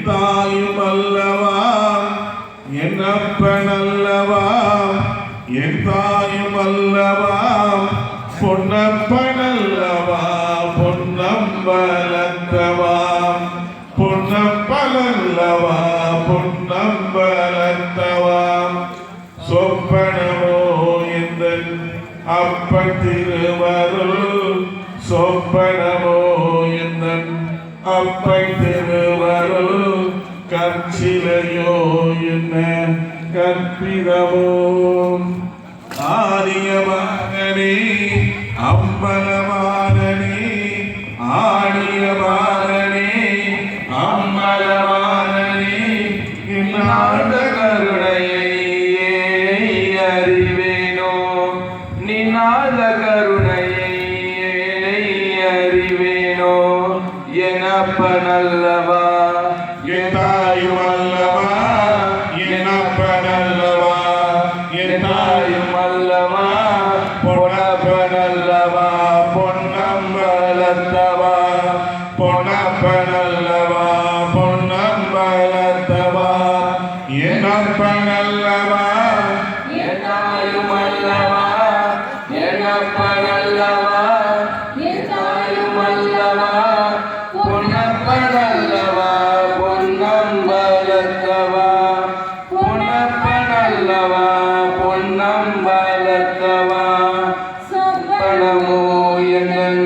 தாயும் அல்லவா என் அப்பன் அல்லவா என் தாயும் அல்லவா பொன்னப்பன் அல்லவா பொன்னம்பலத்தவா பொன்னப்பன் அல்லவா பொன்னம்பலத்தவா சொப்பனமோ எந்தன் அப்பன் திருவருள் சொப்பனமோ எந்தன் அப்பன் திருவருள் கற்சிலையோ என்ன கற்பிதமோ ஆரியமாகனே அம்பலமாகனே ஆடியமாகனே அம்பலமாகனே இன்னாத கருணையை அறிவேனோ நின்னாத கருணையை அறிவேனோ எனப்பனல்லவா என் தாயும் அல்லவா என் அப்பனல்லவா என் தாயும் அல்லவா பொன்னப்பனல்லவா பொன்னம்பலத்தவா பொன்னப்பனல்லவா பொன்னம்பலத்தவா என் அப்பனல்லவா என் தாயும் அல்லவா என் அப்பனல்லவா என் தாயும் அல்லவா பொன்னப்பனல்லவா பொன்னம்பலத்தவா பொன்னப்பனல்லவா பொன்னம்பலத்தவா சொப்பனமோ எங்கள்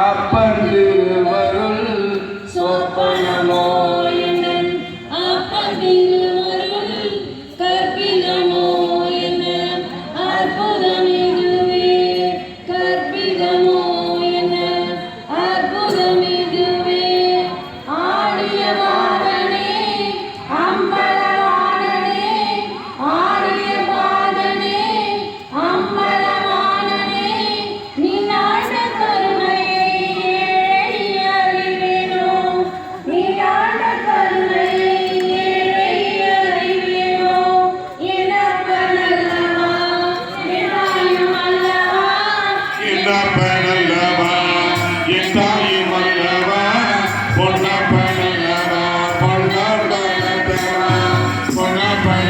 அப்பன் திருவருள் சொப்பனமோ எங்கள் அப்பன் திருவருள் கற்பிதமோ என்ன அற்புதம் இதுவே கற்பிதமோ என்ன அற்புதம் இதுவே ஆடியவாதனே அம்பலவாணனே ஆடியவாதனே அம்பலவாணனே நின்னாண்ட கருணையை அறிவேனோ நின்னாண்ட கருணையை அறிவேனோ எனப்பனல்லவா என்னாயும் அல்லவா என் அப்பனல்லவா என் தாயும் அல்லவா பொன்னப்பனல்லவா பொன்னம்பலத்தவா பொன்னப்பன்